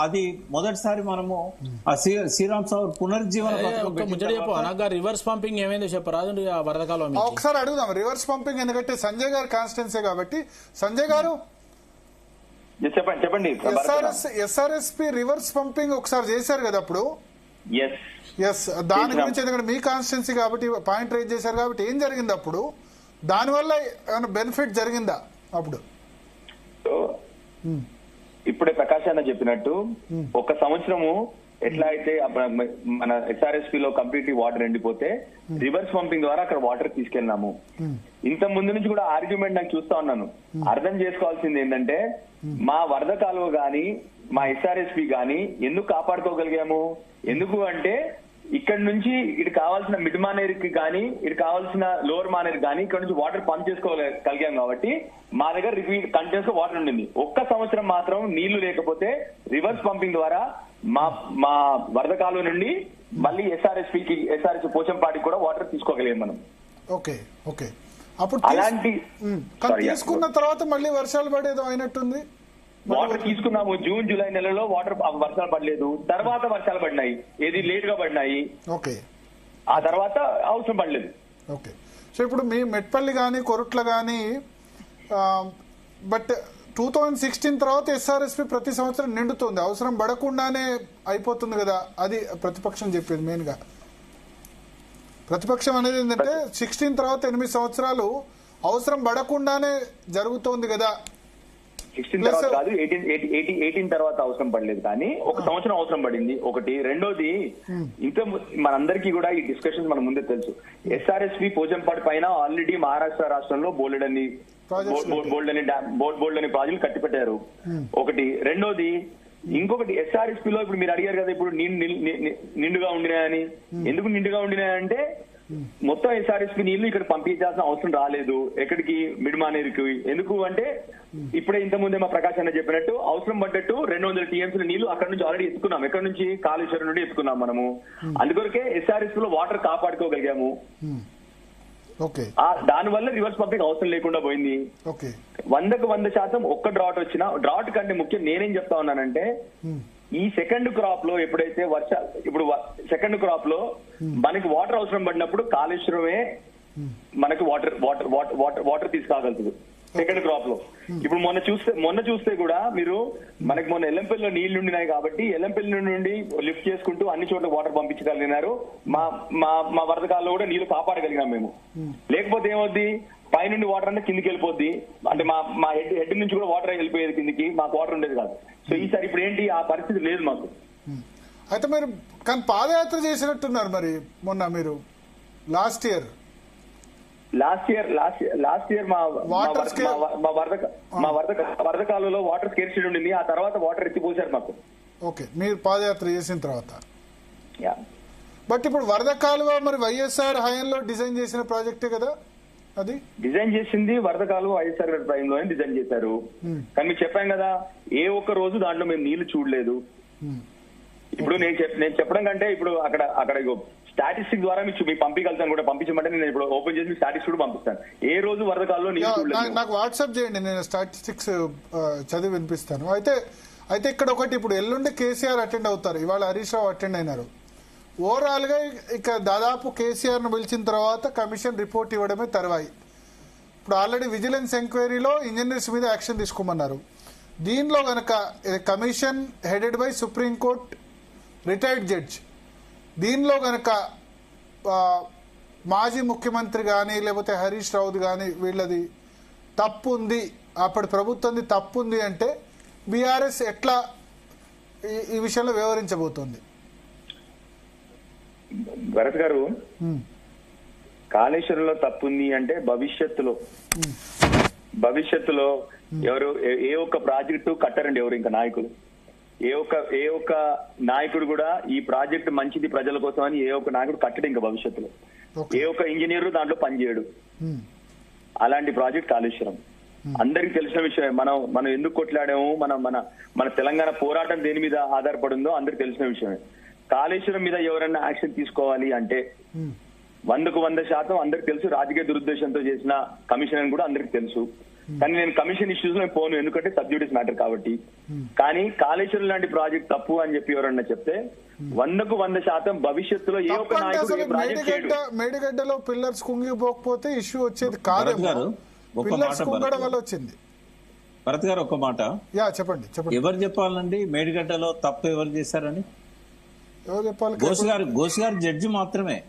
అది మొదటిసారి మనము శ్రీరామ్ సాగర్ పునరుజ్జీవన రివర్స్ పంపింగ్ ఏమైందో చెప్పరాదు వరద కాలం ఒకసారి అడుగుదాం. రివర్స్ పంపింగ్ ఎందుకంటే సంజయ్ గారు కాన్స్టిట్యున్సీ కాబట్టి. సంజయ్ గారు చెప్పండి. ఎస్ఆర్ఎస్పి రివర్స్ పంపింగ్ ఒకసారి చేశారు కదా అప్పుడు. ఎస్, దాని గురించి ఎందుకంటే మీ కాన్స్టిట్యున్సీ కాబట్టి పాయింట్ రైజ్ చేశారు కాబట్టి ఏం జరిగింది అప్పుడు, దానివల్ల ఏమైనా బెనిఫిట్ జరిగిందా అప్పుడు? ఇప్పుడే ప్రకాష్ అన్న చెప్పినట్టు ఒక సంవత్సరము ఎట్లా అయితే మన ఎస్ఆర్ఎస్పి లో కంప్లీట్లీ వాటర్ ఎండిపోతే రివర్స్ పంపింగ్ ద్వారా అక్కడ వాటర్ తీసుకెళ్ళినాము. ఇంత ముందు నుంచి కూడా ఆర్గ్యుమెంట్ నాకు చూస్తా ఉన్నాను. అర్థం చేసుకోవాల్సింది ఏంటంటే మా వరద కాలువ గాని మా ఎస్ఆర్ఎస్పి గాని ఎందుకు కాపాడుకోగలిగాము? ఎందుకు అంటే ఇక్కడ నుంచి ఇటు కావాల్సిన మిడ్ మానేర్ కి కానీ ఇటు కావాల్సిన లోవర్ మానేర్ కానీ ఇక్కడ నుంచి వాటర్ పంప్ చేసుకోగలిగాం కాబట్టి మా దగ్గర కంటిన్యూస్ గా వాటర్ ఉండింది. ఒక్క సంవత్సరం మాత్రం నీళ్లు లేకపోతే రివర్స్ పంపింగ్ ద్వారా మా వరద కాలువ నుండి మళ్ళీ ఎస్ఆర్ఎస్ పోచంపాటికి కూడా వాటర్ తీసుకోగలిగాం మనం. Okay okay. అప్పుడు అలాంటి తీసుకున్న తర్వాత మళ్ళీ వర్షాలు పడేదో అయినట్టుంది. వాటర్ తీసుకున్నాము జూన్ జూలై నెలలో వర్షాలు పడలేదు. తర్వాత వర్షాలు పడినాయి, ఏది లేట్ గా పడినాయి. ఓకే. ఆ తర్వాత అవసరం పడలేదు. ఓకే. సో ఇప్పుడు మీ మెట్పల్లి కానీ కొరుట్ల కానీ బట్ 2016 తర్వాత ఎస్ఆర్ఎస్పి ప్రతి సంవత్సరం నిండుతుంది, అవసరం పడకుండానే అయిపోతుంది కదా. అది ప్రతిపక్షం చెప్పేది మెయిన్ గా. ప్రతిపక్షం అనేది ఏంటంటే 16 తర్వాత 8 సంవత్సరాలు అవసరం పడకుండానే జరుగుతోంది కదా. 16 తర్వాత కాదు, 18 తర్వాత అవసరం పడలేదు కానీ ఒక సంవత్సరం అవసరం పడింది ఒకటి. రెండోది ఇంకా మనందరికీ కూడా ఈ డిస్కషన్స్ మన ముందే తెలుసు. ఎస్ఆర్ఎస్పి పోచంపాటి పైన ఆల్రెడీ మహారాష్ట్ర రాష్ట్రంలో బోల్డని ప్రాజెక్టులు కట్టిపెట్టారు ఒకటి. రెండోది ఇంకొకటి ఎస్ఆర్ఎస్పి లో ఇప్పుడు మీరు అడిగారు కదా ఇప్పుడు నిండుగా ఉండినాయని. ఎందుకు నిండుగా ఉండినాయంటే మొత్తం ఎస్ఆర్ఎస్పి నీళ్లు ఇక్కడ పంపించాల్సిన అవసరం రాలేదు ఎక్కడికి, మిడ్ మానేరుకి. ఎందుకు అంటే ఇప్పుడే ఇంత ముందే మా ప్రకాష్ అన్న చెప్పినట్టు అవసరం పడ్డట్టు 200 టీఎంసీల నీళ్లు అక్కడ నుంచి ఆల్రెడీ ఎత్తుకున్నాం. ఎక్కడి నుంచి? కాళేశ్వరం నుండి ఎత్తుకున్నాం మనము. అందుకొరకే ఎస్ఆర్ఎస్పి లో వాటర్ కాపాడుకోగలిగాము. దానివల్ల రివర్స్ పంపింగ్ అవసరం లేకుండా పోయింది. 100% ఒక్క డ్రాట్ వచ్చినా, డ్రాట్ కంటే ముఖ్యం నేనేం చెప్తా ఉన్నానంటే ఈ సెకండ్ క్రాప్ లో ఎప్పుడైతే ఇప్పుడు సెకండ్ క్రాప్ లో మనకి వాటర్ అవసరం పడినప్పుడు కాళేశ్వరమే మనకి వాటర్ తీసుకురాగలుగుతుంది సెకండ్ క్రాప్ లో. ఇప్పుడు మొన్న చూస్తే కూడా మీరు మనకి మొన్న ఎల్లంపల్లిలో నీళ్లు ఉండినాయి కాబట్టి ఎల్లంపల్లి నుండి లిఫ్ట్ చేసుకుంటూ అన్ని చోట్ల వాటర్ పంపించగలిగినారు. మా వరదకాల్లో కూడా నీళ్లు కాపాడగలిగినాం మేము. లేకపోతే ఏమవుద్ది, పైనుండి వాటర్ అంటే కిందికి వెళ్ళిపోద్ది. అంటే మా హెడ్ నుంచి కూడా వాటర్ వెళ్ళిపోయేది కిందికి, మాకు వాటర్ ఉండేది కాదు. సో ఈసారి ఇప్పుడు ఏంటి, ఆ పరిస్థితి లేదు మాకు. అయితే మీరు కానీ పాదయాత్ర చేసినట్టున్నారు మరి మొన్న మీరు లాస్ట్ ఇయర్ మా వరద కాలంలో వాటర్ స్కేర్సిటీ ఉండింది. ఆ తర్వాత వాటర్ ఎత్తిపోసారు మాకు. ఓకే, మీరు పాదయాత్ర చేసిన తర్వాత. బట్ ఇప్పుడు వరద కాలువ మరి వైఎస్ఆర్ హయాంలో డిజైన్ చేసిన ప్రాజెక్టే కదా. అది డిజైన్ చేసింది వరద కాలువ వైఎస్ఆర్ గారి టైంలో డిజైన్ చేశారు. కానీ మీకు చెప్పాం కదా, ఏ ఒక్క రోజు దాంట్లో మేము నీళ్లు చూడలేదు. ఇప్పుడు నేను చెప్పడం కంటే ఇప్పుడు అక్కడ స్టాటిస్టిక్స్ ద్వారా మీకు పంపించగలుగుతాను కూడా. పంపించమంటే నేను ఇప్పుడు ఓపెన్ చేసి స్టాటిస్టిక్స్ కూడా పంపిస్తాను. ఏ రోజు వరద కాలంలో నీళ్లు చూడలేదు. నాకు వాట్సాప్ చేయండి, నేను స్టాటిస్టిక్స్ చదివి వినిపిస్తాను. అయితే ఇక్కడ ఒకటి, ఇప్పుడు ఎల్లుండి కేసీఆర్ అటెండ్ అవుతారు, ఇవాళ హరీష్ రావు అటెండ్ అయినారు. ఓవరాల్ గా ఇక దాదాపు కేసీఆర్ ను పిలిచిన తర్వాత కమిషన్ రిపోర్ట్ ఇవ్వడమే తర్వాయి. ఇప్పుడు ఆల్రెడీ విజిలెన్స్ ఎంక్వైరీలో ఇంజనీర్స్ మీద యాక్షన్ తీసుకోమన్నారు. దీనిలో గనక commission headed by supreme court retired judge, దీనిలో గనక మాజీ ముఖ్యమంత్రి కానీ లేకపోతే హరీష్ రావుది కానీ వీళ్ళది తప్పు ఉంది, అప్పటి ప్రభుత్వంది తప్పు ఉంది అంటే బీఆర్ఎస్ ఎట్లా ఈ విషయంలో వ్యవహరించబోతోంది? భరత్ గారు, కాళేశ్వరంలో తప్పుంది అంటే భవిష్యత్తులో ఎవరు ఏ ఒక్క ప్రాజెక్టు కట్టరండి ఎవరు, ఇంకా నాయకులు ఏ ఒక్క నాయకుడు కూడా ఈ ప్రాజెక్టు మంచిది ప్రజల కోసం అని ఏ ఒక్క నాయకుడు కట్టడు ఇంకా భవిష్యత్తులో. ఏ ఒక్క ఇంజనీర్ దాంట్లో పనిచేయడు. అలాంటి ప్రాజెక్ట్ కాళేశ్వరం అందరికి తెలిసిన విషయమే. మనం ఎందుకు కొట్లాడాము, మన తెలంగాణ పోరాటం దేని మీద ఆధారపడిందో అందరికి తెలిసిన విషయమే. కాళేశ్వరం మీద ఎవరైనా యాక్షన్ తీసుకోవాలి అంటే 100% అందరికి తెలుసు. రాజకీయ దురుద్దేశంతో చేసిన కమిషన్ అని కూడా అందరికి తెలుసు. కానీ నేను కమిషన్ ఇష్యూస్ లో పోను, ఎందుకంటే సబ్జుడిస్ మ్యాటర్ కాబట్టి. కానీ కాళేశ్వరం లాంటి ప్రాజెక్ట్ తప్పు అని చెప్పి ఎవరన్నా చెప్తే 100% భవిష్యత్తులో ఏ ఒక్క తప్పంటే నాయకుడు అసలు ఈ ప్రాజెక్ట్ చేయడు. మేడిగడ్డలో పిల్లర్స్ కుంగిపోకపోతే ఇష్యూ వచ్చేది కాదేమో. గారు, ఒక పిల్లర్స్ మాట కుంగడం వల్ల వచ్చింది. భరత్ గారు ఒక మాట, యా చెప్పండి చెప్పండి. ఎవరు చెప్పాలండి మేడిగడ్డలో తప్పు ఎవరు చేశారని? ఎవరు చెప్పాలి? ఘోష్ గారు జడ్జి మాత్రమే.